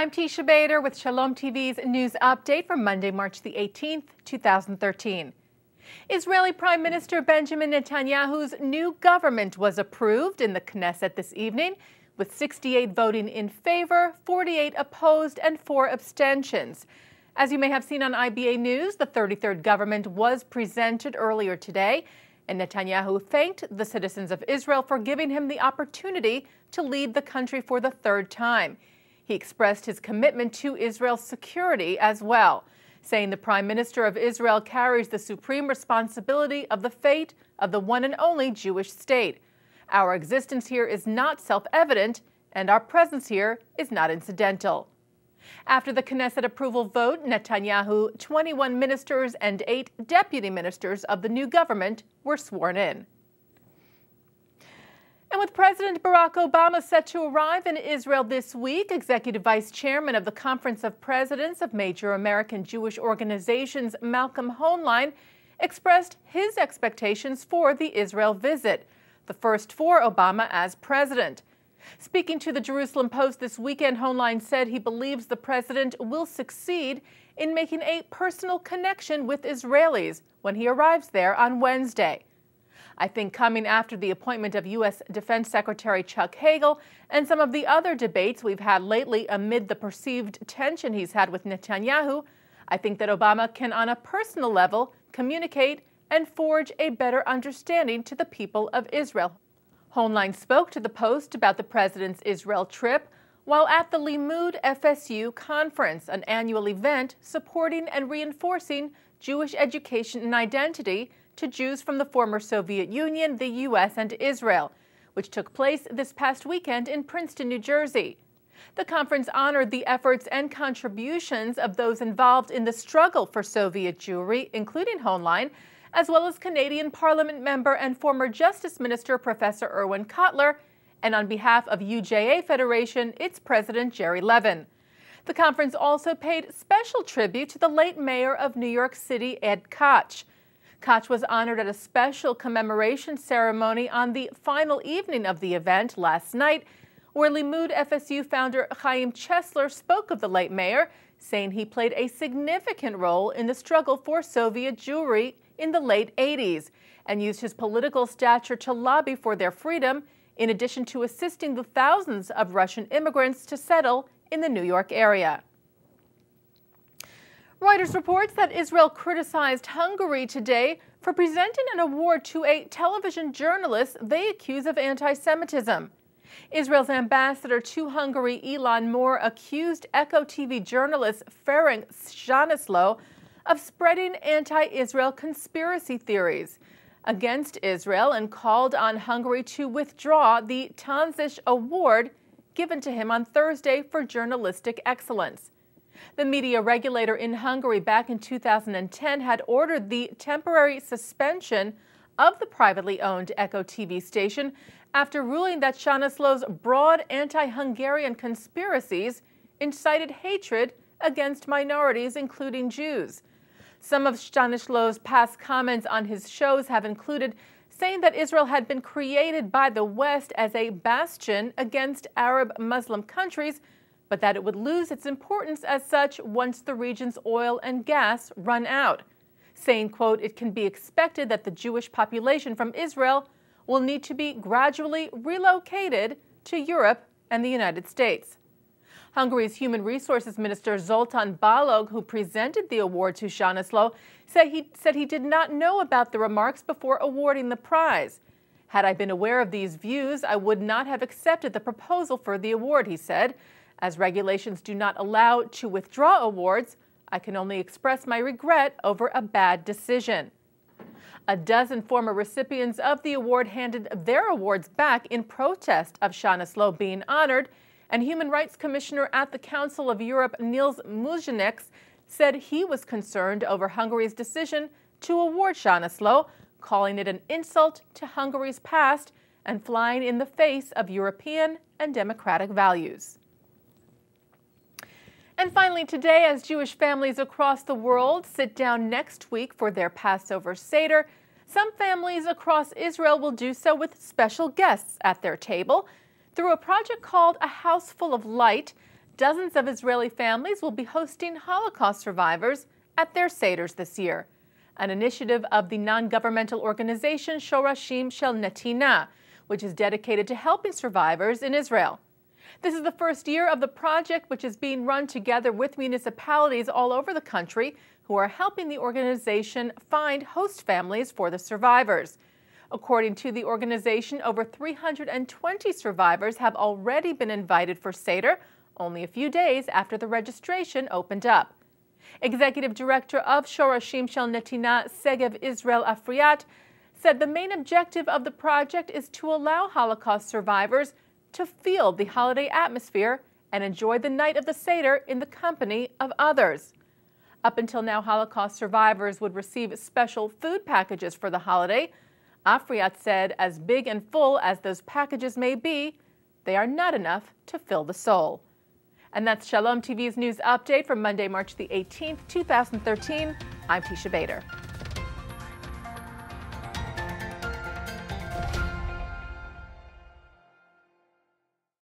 I'm Teisha Bader with Shalom TV's news update for Monday, March the 18th, 2013. Israeli Prime Minister Benjamin Netanyahu's new government was approved in the Knesset this evening, with 68 voting in favor, 48 opposed, and 4 abstentions. As you may have seen on IBA News, the 33rd government was presented earlier today, and Netanyahu thanked the citizens of Israel for giving him the opportunity to lead the country for the third time. He expressed his commitment to Israel's security as well, saying the Prime Minister of Israel carries the supreme responsibility of the fate of the one and only Jewish state. Our existence here is not self-evident, and our presence here is not incidental. After the Knesset approval vote, Netanyahu, 21 ministers and 8 deputy ministers of the new government were sworn in. And with President Barack Obama set to arrive in Israel this week, Executive Vice Chairman of the Conference of Presidents of Major American Jewish Organizations, Malcolm Hoenlein, expressed his expectations for the Israel visit, the first for Obama as president. Speaking to the Jerusalem Post this weekend, Hoenlein said he believes the president will succeed in making a personal connection with Israelis when he arrives there on Wednesday. I think coming after the appointment of U.S. Defense Secretary Chuck Hagel and some of the other debates we've had lately amid the perceived tension he's had with Netanyahu, I think that Obama can, on a personal level, communicate and forge a better understanding to the people of Israel. Hoenlein spoke to the Post about the president's Israel trip while at the Limud FSU conference, an annual event supporting and reinforcing Jewish education and identity to Jews from the former Soviet Union, the U.S., and Israel, which took place this past weekend in Princeton, New Jersey. The conference honored the efforts and contributions of those involved in the struggle for Soviet Jewry, including Hoenlein, as well as Canadian Parliament member and former Justice Minister Professor Irwin Cotler, and on behalf of UJA Federation, its president Jerry Levin. The conference also paid special tribute to the late mayor of New York City, Ed Koch. Koch was honored at a special commemoration ceremony on the final evening of the event last night, where Limud FSU founder Chaim Chesler spoke of the late mayor, saying he played a significant role in the struggle for Soviet Jewry in the late 80s and used his political stature to lobby for their freedom, in addition to assisting the thousands of Russian immigrants to settle in the New York area. Reuters reports that Israel criticized Hungary today for presenting an award to a television journalist they accuse of anti-Semitism. Israel's ambassador to Hungary, Elon Moore, accused Echo TV journalist Ferenc Stanislaw of spreading anti-Israel conspiracy theories against Israel and called on Hungary to withdraw the Tansich Award given to him on Thursday for journalistic excellence. The media regulator in Hungary back in 2010 had ordered the temporary suspension of the privately owned Echo TV station after ruling that Stanislaw's broad anti-Hungarian conspiracies incited hatred against minorities, including Jews. Some of Stanislaw's past comments on his shows have included saying that Israel had been created by the West as a bastion against Arab Muslim countries, but that it would lose its importance as such once the region's oil and gas run out, saying, quote, "It can be expected that the Jewish population from Israel will need to be gradually relocated to Europe and the United States." Hungary's Human Resources Minister Zoltán Balog, who presented the award to Stanislaw, said he did not know about the remarks before awarding the prize. "Had I been aware of these views, I would not have accepted the proposal for the award," he said. "As regulations do not allow to withdraw awards, I can only express my regret over a bad decision." A dozen former recipients of the award handed their awards back in protest of Stanislaw being honored, and Human Rights Commissioner at the Council of Europe, Niels Muižnieks, said he was concerned over Hungary's decision to award Stanislaw, calling it an insult to Hungary's past and flying in the face of European and democratic values. And finally today, as Jewish families across the world sit down next week for their Passover Seder, some families across Israel will do so with special guests at their table. Through a project called A House Full of Light, dozens of Israeli families will be hosting Holocaust survivors at their seders this year, an initiative of the non-governmental organization Shalom Shel Netanyahus, which is dedicated to helping survivors in Israel. This is the first year of the project, which is being run together with municipalities all over the country who are helping the organization find host families for the survivors. According to the organization, over 320 survivors have already been invited for Seder, only a few days after the registration opened up. Executive Director of Shorashim Shel Netanyahus, Segev Israel Afriat, said the main objective of the project is to allow Holocaust survivors to feel the holiday atmosphere and enjoy the night of the Seder in the company of others. Up until now, Holocaust survivors would receive special food packages for the holiday. Afriat said, as big and full as those packages may be, they are not enough to fill the soul. And that's Shalom TV's news update for Monday, March the 18th, 2013. I'm Teisha Bader.